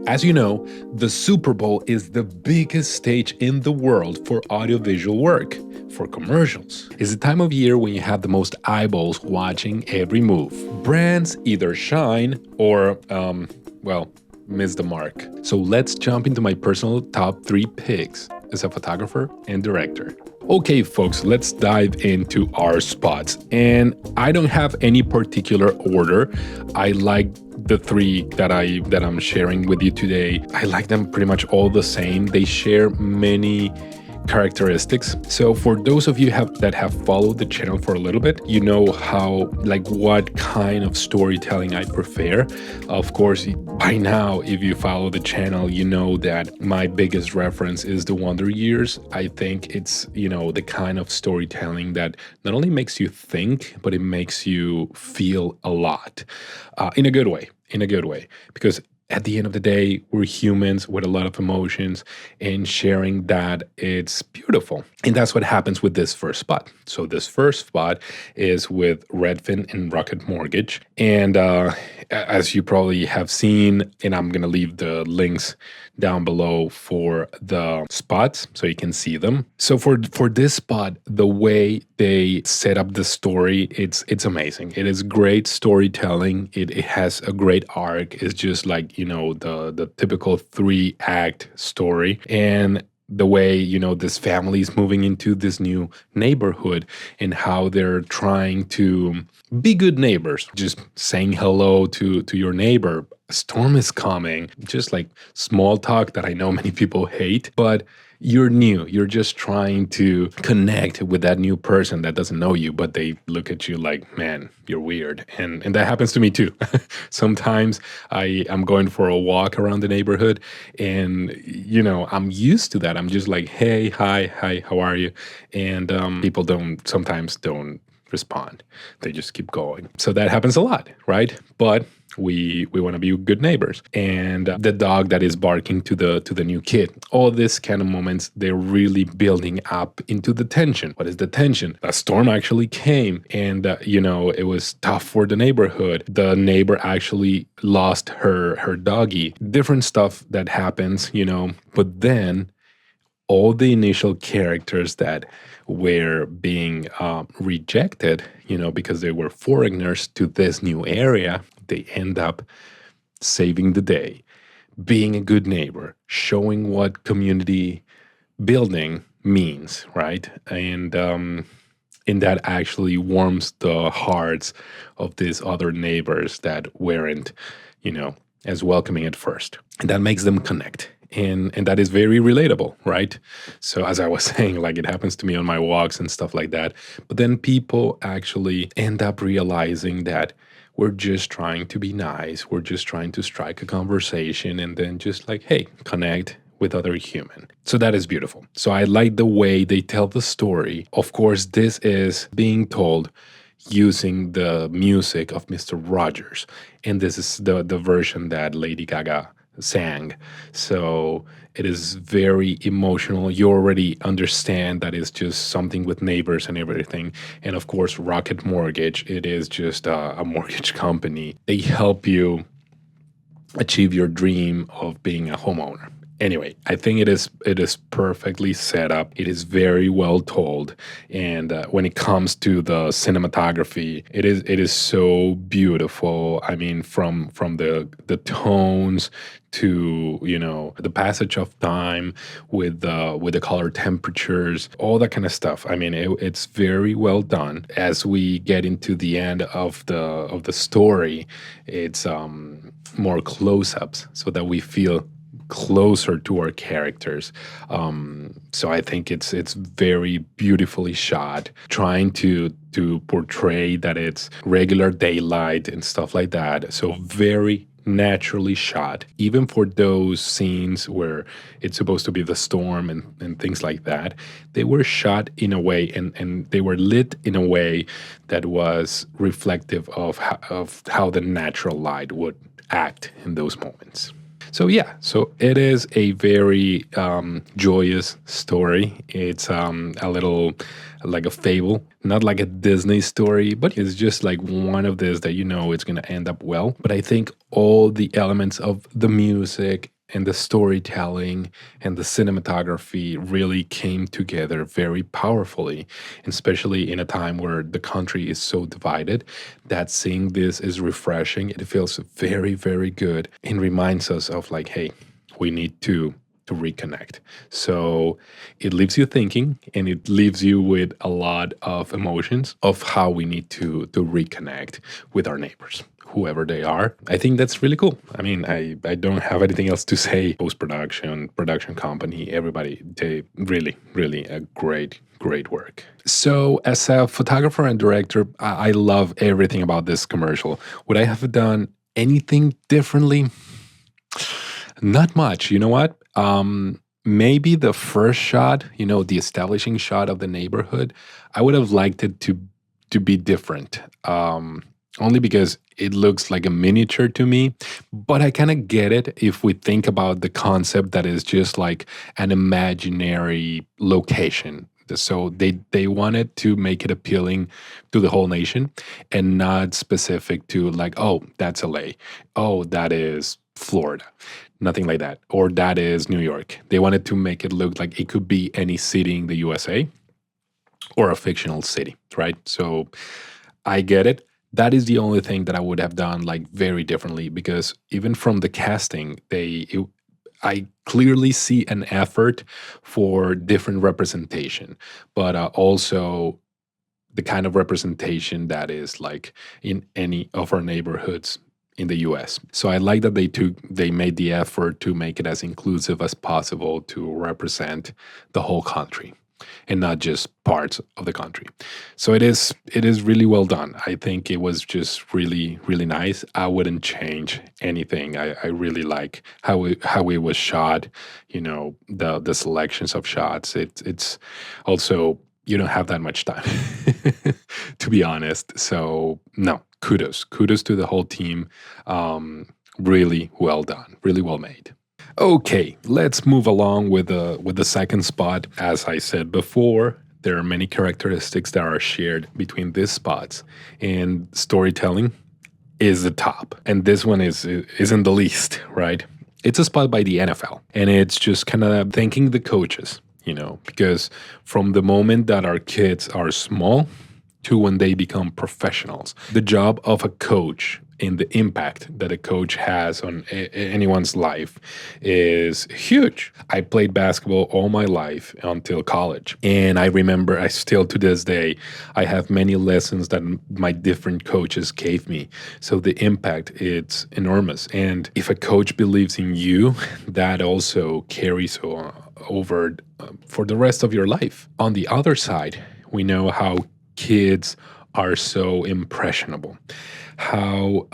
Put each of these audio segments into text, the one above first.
As you know, the Super Bowl is the biggest stage in the world for audiovisual work, for commercials. It's the time of year when you have the most eyeballs watching every move. Brands either shine or, miss the mark. So let's jump into my personal top 3 picks as a photographer and director. Okay, folks, let's dive into our spots. And I don't have any particular order. I like the 3 that I'm sharing with you today. I like them pretty much all the same. They share many characteristics. So for those of you that have followed the channel for a little bit, you know what kind of storytelling I prefer. Of course, by now, if you follow the channel, you know that my biggest reference is the Wonder Years. I think it's, the kind of storytelling that not only makes you think, but it makes you feel a lot, in a good way, because at the end of the day, we're humans with a lot of emotions, and sharing that, it's beautiful. And that's what happens with this first spot. So this first spot is with Redfin and Rocket Mortgage. And as you probably have seen, and I'm going to leave the links down below for the spots so you can see them. So for this spot, the way they set up the story, it's amazing. It is great storytelling. It has a great arc. It's just like, the typical 3-act story. And the way, this family is moving into this new neighborhood and how they're trying to be good neighbors, just saying hello to your neighbor. A storm is coming, just like small talk that I know many people hate, but you're new. You're just trying to connect with that new person that doesn't know you, but they look at you like, man, you're weird. And that happens to me too. Sometimes I'm going for a walk around the neighborhood and, I'm used to that. I'm just like, hey, hi, how are you? And people sometimes don't respond. They just keep going. So that happens a lot, right? But we want to be good neighbors. And the dog that is barking to the new kid, all this kind of moments, they're really building up into the tension. What is the tension? A storm actually came, and it was tough for the neighborhood. The neighbor actually lost her doggy. Different stuff that happens, but then all the initial characters that were being rejected, because they were foreigners to this new area, they end up saving the day, being a good neighbor, showing what community building means, right? And that actually warms the hearts of these other neighbors that weren't, as welcoming at first. And that makes them connect. And that is very relatable, right? So as I was saying, like it happens to me on my walks and stuff like that. But then people actually end up realizing that we're just trying to be nice. We're just trying to strike a conversation and then just like, hey, connect with other human. So that is beautiful. So I like the way they tell the story. Of course, this is being told using the music of Mr. Rogers. And this is the version that Lady Gaga sang. So it is very emotional. You already understand that it's just something with neighbors and everything. And of course, Rocket Mortgage, it is just a mortgage company. They help you achieve your dream of being a homeowner. Anyway, I think it is perfectly set up. It is very well told, and when it comes to the cinematography, it is so beautiful. I mean, from the tones to the passage of time with the color temperatures, all that kind of stuff. I mean, it's very well done. As we get into the end of the story, it's more close-ups so that we feel closer to our characters. So I think it's very beautifully shot, trying to portray that it's regular daylight and stuff like that. So very naturally shot, even for those scenes where it's supposed to be the storm and things like that. They were shot in a way and they were lit in a way that was reflective of how the natural light would act in those moments. So yeah, so it is a very joyous story. It's a little like a fable, not like a Disney story, but it's just like one of this that it's going to end up well. But I think all the elements of the music and the storytelling and the cinematography really came together very powerfully, especially in a time where the country is so divided. That seeing this is refreshing. It feels very, very good and reminds us of like, hey, we need to reconnect. So it leaves you thinking, and it leaves you with a lot of emotions of how we need to reconnect with our neighbors, whoever they are. I think that's really cool. I mean, I don't have anything else to say. Post production, production company, everybody, they really, really a great work. So, as a photographer and director, I love everything about this commercial. Would I have done anything differently? Not much. You know what? Maybe the first shot, the establishing shot of the neighborhood, I would have liked it to be different. Only because it looks like a miniature to me, but I kind of get it if we think about the concept that is just like an imaginary location. So they wanted to make it appealing to the whole nation and not specific to like, oh, that's LA. Oh, that is Florida. Nothing like that. Or that is New York. They wanted to make it look like it could be any city in the USA or a fictional city, right? So I get it. That is the only thing that I would have done like very differently, because even from the casting, I clearly see an effort for different representation, but also the kind of representation that is like in any of our neighborhoods in the US. So I like that they made the effort to make it as inclusive as possible to represent the whole country and not just parts of the country. So it is really well done. I think it was just really, really nice. I wouldn't change anything. I really like how it was shot, the selections of shots. It's also, you don't have that much time to be honest. So no, kudos to the whole team. Really well done, really well made. Okay, let's move along with the second spot. As I said before, there are many characteristics that are shared between these spots, and storytelling is the top. And this one isn't the least, right? It's a spot by the NFL, and it's just kind of thanking the coaches, because from the moment that our kids are small to when they become professionals, the job of a coach and the impact that a coach has on anyone's life is huge. I played basketball all my life until college. And I remember, I still to this day, I have many lessons that my different coaches gave me. So the impact, it's enormous. And if a coach believes in you, that also carries over for the rest of your life. On the other side, we know how kids are so impressionable, how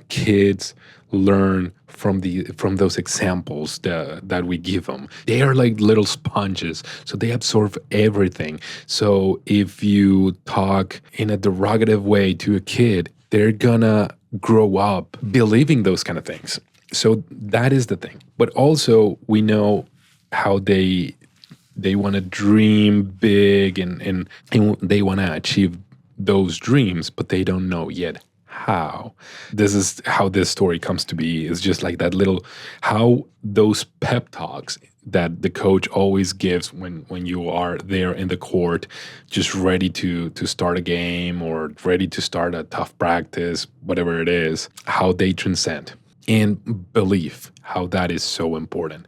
kids learn from those examples that we give them. They are like little sponges, so they absorb everything. So if you talk in a derogative way to a kid, they're gonna grow up believing those kind of things. So that is the thing. But also we know how they want to dream big, and they want to achieve those dreams, but they don't know yet how. This is how this story comes to be. It's just like that little, how those pep talks that the coach always gives when you are there in the court, just ready to start a game or ready to start a tough practice, whatever it is, how they transcend. And belief, how that is so important.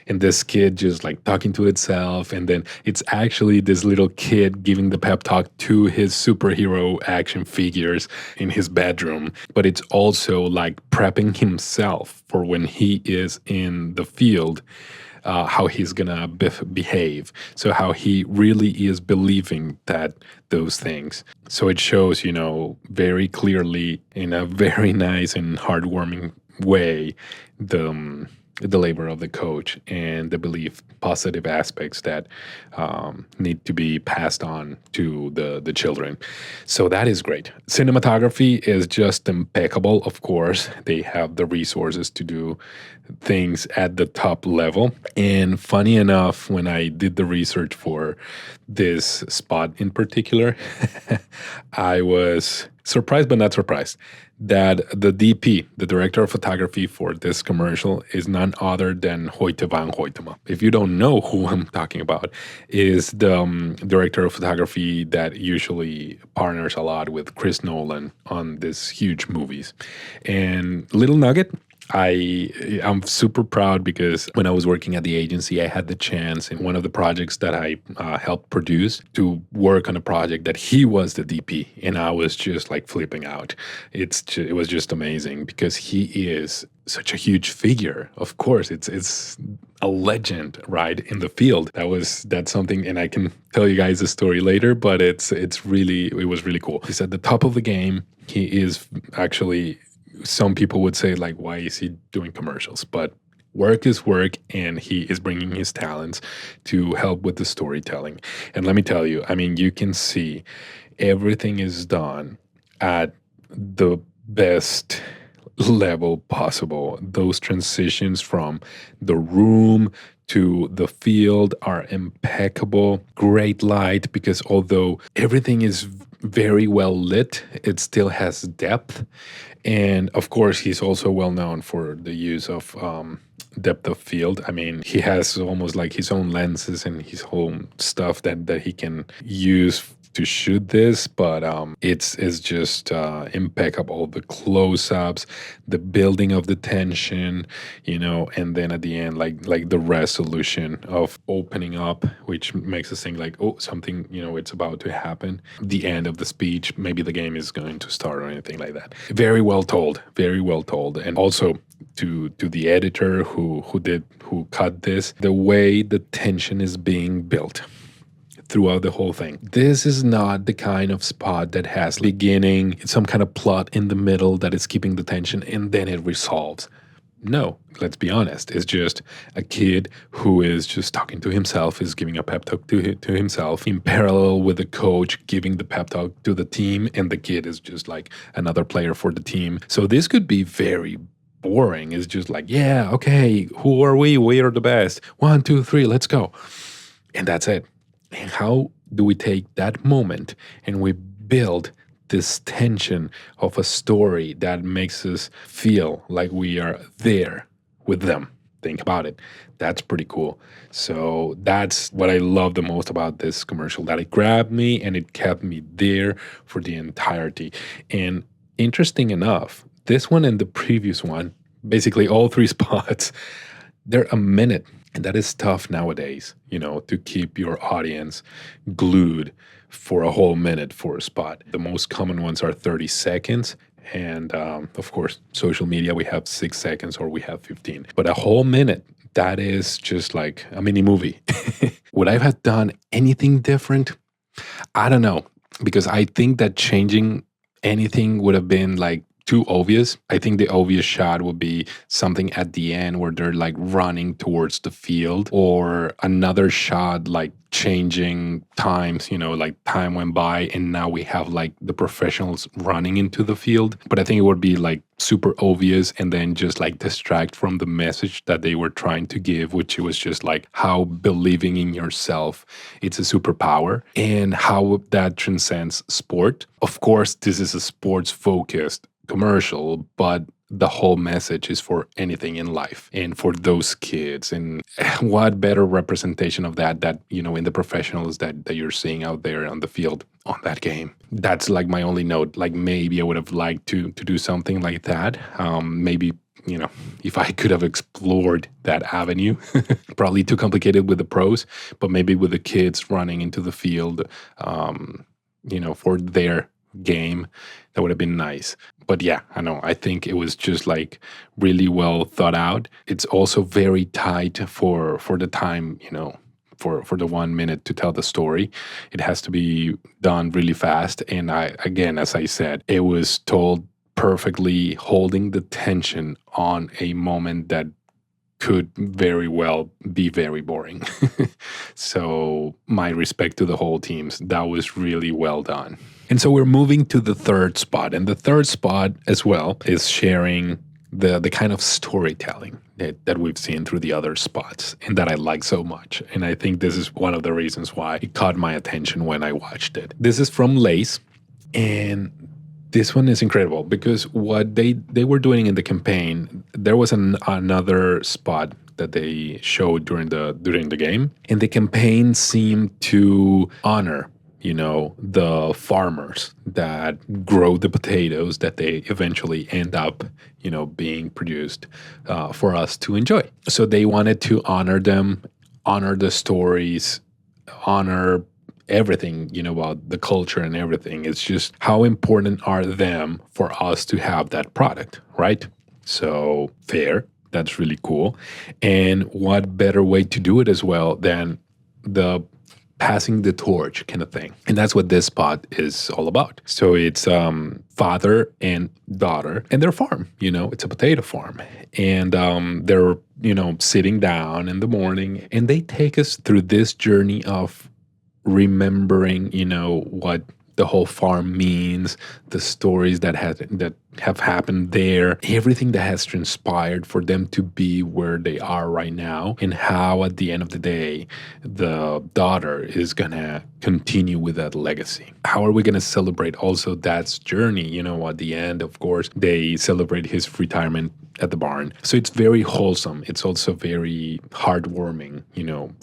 And this kid just like talking to itself, and then it's actually this little kid giving the pep talk to his superhero action figures in his bedroom. But it's also like prepping himself for when he is in the field, how he's gonna behave. So how he really is believing that those things. So it shows, very clearly in a very nice and heartwarming way, the labor of the coach and the belief positive aspects that need to be passed on to the children. So that is great. Cinematography is just impeccable. Of course, they have the resources to do things at the top level. And funny enough, when I did the research for this spot in particular, I was surprised but not surprised that the DP, the director of photography for this commercial, is none other than Hoyte van Hoytema. If you don't know who I'm talking about, is the director of photography that usually partners a lot with Chris Nolan on these huge movies. And little nugget, I'm super proud because when I was working at the agency, I had the chance in one of the projects that I helped produce to work on a project that he was the DP, and I was just like flipping out. It was just amazing because he is such a huge figure. Of course, it's a legend, right, in the field. That's something, and I can tell you guys the story later. But it was really cool. He's at the top of the game. He is actually, some people would say, like, why is he doing commercials? But work is work, and he is bringing his talents to help with the storytelling. And let me tell you, I mean, you can see everything is done at the best level possible. Those transitions from the room to the field are impeccable. Great light, because although everything is very well lit, it still has depth. And of course, he's also well known for the use of depth of field. I mean, he has almost like his own lenses and his own stuff that he can use to shoot this, but it's just impeccable. The close-ups, the building of the tension, and then at the end, like the resolution of opening up, which makes us think like, oh, something, it's about to happen. The end of the speech, maybe the game is going to start or anything like that. Very well told, very well told. And also to the editor who cut this, the way the tension is being built throughout the whole thing. This is not the kind of spot that has beginning, some kind of plot in the middle that is keeping the tension and then it resolves. No, let's be honest. It's just a kid who is just talking to himself, is giving a pep talk to himself in parallel with the coach giving the pep talk to the team, and the kid is just like another player for the team. So this could be very boring. It's just like, yeah, okay, who are we? We are the best. 1, 2, 3, let's go. And that's it. And how do we take that moment and we build this tension of a story that makes us feel like we are there with them? Think about it. That's pretty cool. So that's what I love the most about this commercial, that it grabbed me and it kept me there for the entirety. And interesting enough, this one and the previous one, basically all three spots, they're a minute. And that is tough nowadays, to keep your audience glued for a whole minute for a spot. The most common ones are 30 seconds. And of course, social media, we have 6 seconds or we have 15. But a whole minute, that is just like a mini movie. Would I have done anything different? I don't know, because I think that changing anything would have been like too obvious. I think the obvious shot would be something at the end where they're like running towards the field, or another shot like changing times, like time went by and now we have like the professionals running into the field. But I think it would be like super obvious and then just like distract from the message that they were trying to give, which was just like how believing in yourself, it's a superpower, and how that transcends sport. Of course, this is a sports focused commercial, but the whole message is for anything in life and for those kids. And what better representation of that in the professionals that you're seeing out there on the field on that game. That's like my only note. Like, maybe I would have liked to do something like that. Maybe, if I could have explored that avenue. Probably too complicated with the pros, but maybe with the kids running into the field, for their game, that would have been nice. But yeah, I know, I think it was just like really well thought out. It's also very tight for the time, for the 1 minute to tell the story. It has to be done really fast. And again, as I said, it was told perfectly, holding the tension on a moment that could very well be very boring. So my respect to the whole teams. That was really well done. And so we're moving to the third spot. And the third spot as well is sharing the kind of storytelling that we've seen through the other spots and that I like so much. And I think this is one of the reasons why it caught my attention when I watched it. This is from Lace. And This one is incredible because what they were doing in the campaign, there was another spot that they showed during the game, and the campaign seemed to honor, the farmers that grow the potatoes that they eventually end up, being produced for us to enjoy. So they wanted to honor them, honor the stories, honor everything, about the culture and everything. It's just how important are them for us to have that product, right? So fair. That's really cool. And what better way to do it as well than the passing the torch kind of thing. And that's what this spot is all about. So it's father and daughter and their farm, it's a potato farm. And they're, sitting down in the morning, and they take us through this journey of remembering, what the whole farm means, the stories that have happened there, everything that has transpired for them to be where they are right now, and how at the end of the day, the daughter is gonna continue with that legacy. How are we gonna celebrate also that journey? At the end, of course, they celebrate his retirement at the barn. So it's very wholesome. It's also very heartwarming,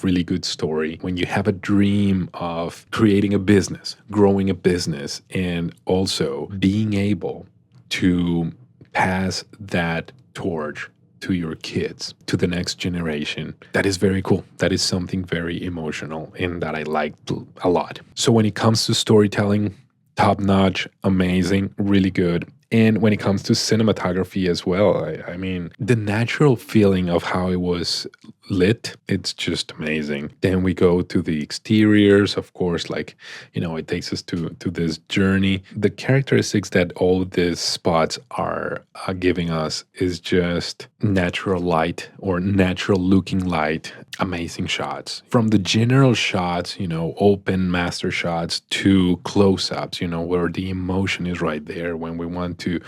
really good story. When you have a dream of creating a business, growing a business, and also being able to pass that torch to your kids, to the next generation, that is very cool. That is something very emotional and that I liked a lot. So when it comes to storytelling, top notch, amazing, really good. And when it comes to cinematography as well, I mean, the natural feeling of how it was lit, it's just amazing. Then we go to the exteriors, of course, it takes us to this journey. The characteristics that all these spots are giving us is just natural light or natural looking light, amazing shots. From the general shots, open master shots to close-ups, where the emotion is right there when we want to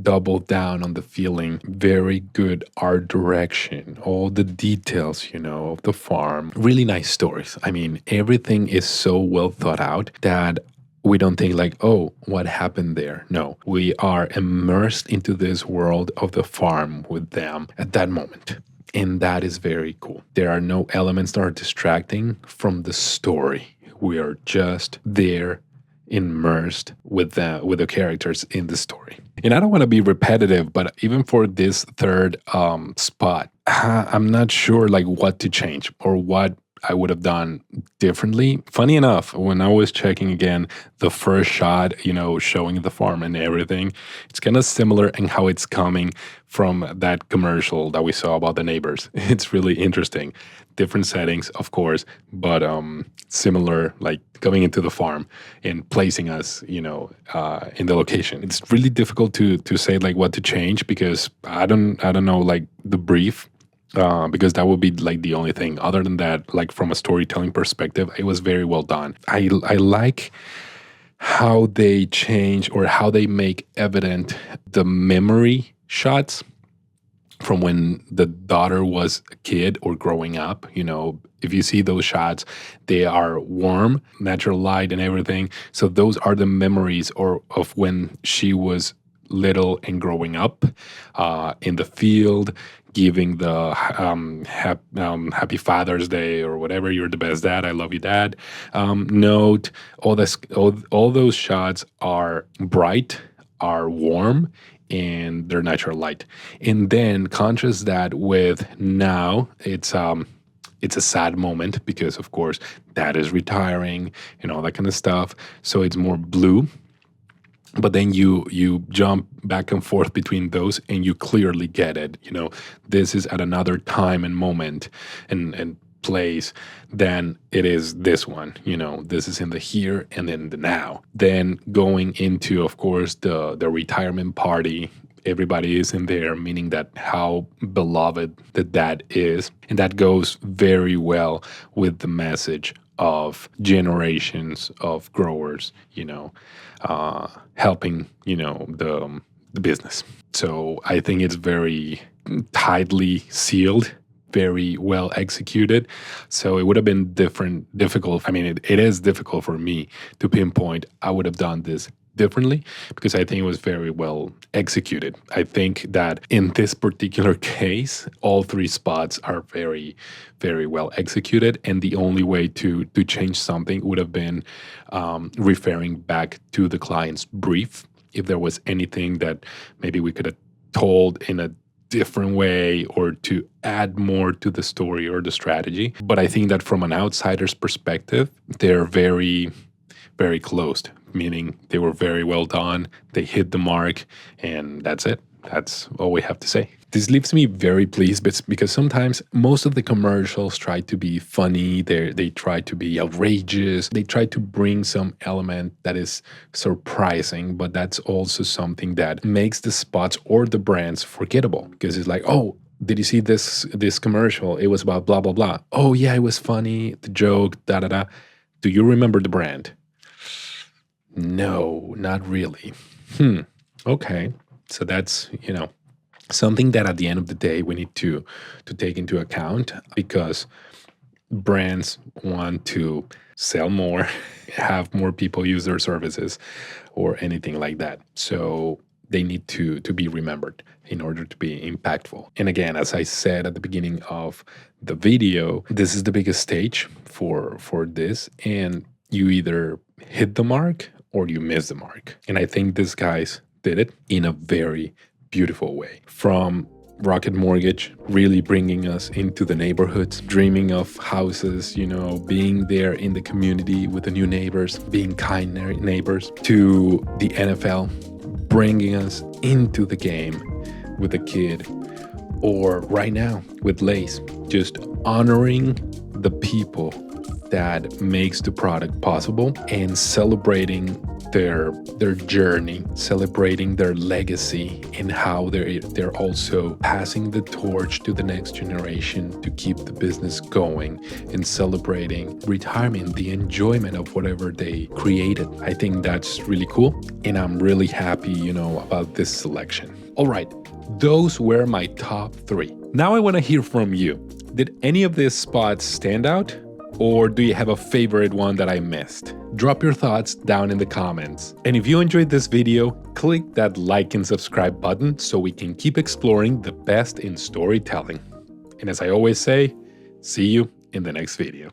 double down on the feeling. Very good art direction, all the details, of the farm. Really nice stories. I mean, everything is so well thought out that we don't think oh, what happened there? No, we are immersed into this world of the farm with them at that moment. And that is very cool. There are no elements that are distracting from the story. We are just there, immersed with the characters in the story. And I don't want to be repetitive, but even for this third spot, I'm not sure what to change or what I would have done differently. Funny enough, when I was checking again the first shot, showing the farm and everything, it's kind of similar in how it's coming from that commercial that we saw about the neighbors. It's really interesting. Different settings, of course, but similar, coming into the farm and placing us, in the location. It's really difficult to say what to change because I don't know the brief. Because that would be the only thing. Other than that, from a storytelling perspective, it was very well done. I like how they change or how they make evident the memory shots from when the daughter was a kid or growing up. If you see those shots, they are warm, natural light and everything. So those are the memories of when she was little and growing up in the field, giving the happy Father's Day or whatever, you're the best dad, I love you dad note. All those shots are bright, are warm, and they're natural light. And then contrast that with now, it's a sad moment because, of course, dad is retiring and all that kind of stuff. So it's more blue. But then you jump back and forth between those and you clearly get it. This is at another time and moment and place than it is this one. This is in the here and then the now. Then going into, of course, the retirement party. Everybody is in there, meaning that how beloved the dad is. And that goes very well with the message of generations of growers, helping, the business. So I think it's very tightly sealed, very well executed. So it would have been difficult. I mean, it is difficult for me to pinpoint I would have done this differently because I think it was very well executed. I think that in this particular case, all three spots are very, very well executed, and the only way to change something would have been referring back to the client's brief if there was anything that maybe we could have told in a different way or to add more to the story or the strategy. But I think that from an outsider's perspective, they're very, very closed, meaning they were very well done. They hit the mark, and that's it. That's all we have to say. This leaves me very pleased because sometimes most of the commercials try to be funny, they try to be outrageous, they try to bring some element that is surprising, but that's also something that makes the spots or the brands forgettable because it's like, oh, did you see this commercial? It was about blah blah blah. Oh yeah, it was funny, the joke, da da da. Do you remember the brand? No, not really. Okay. So that's, something that at the end of the day we need to take into account because brands want to sell more, have more people use their services or anything like that. So they need to be remembered in order to be impactful. And again, as I said at the beginning of the video, this is the biggest stage for this, and you either hit the mark or you miss the mark. And I think these guys did it in a very beautiful way. From Rocket Mortgage really bringing us into the neighborhoods, dreaming of houses, being there in the community with the new neighbors, being kind neighbors, to the NFL bringing us into the game with a kid, or right now with Lace, just honoring the people that makes the product possible and celebrating their journey, celebrating their legacy, and how they're also passing the torch to the next generation to keep the business going, and celebrating retirement, the enjoyment of whatever they created. I think that's really cool, and I'm really happy, about this selection. All right, those were my top 3. Now I want to hear from you. Did any of these spots stand out? Or do you have a favorite one that I missed? Drop your thoughts down in the comments. And if you enjoyed this video, click that like and subscribe button so we can keep exploring the best in storytelling. And as I always say, see you in the next video.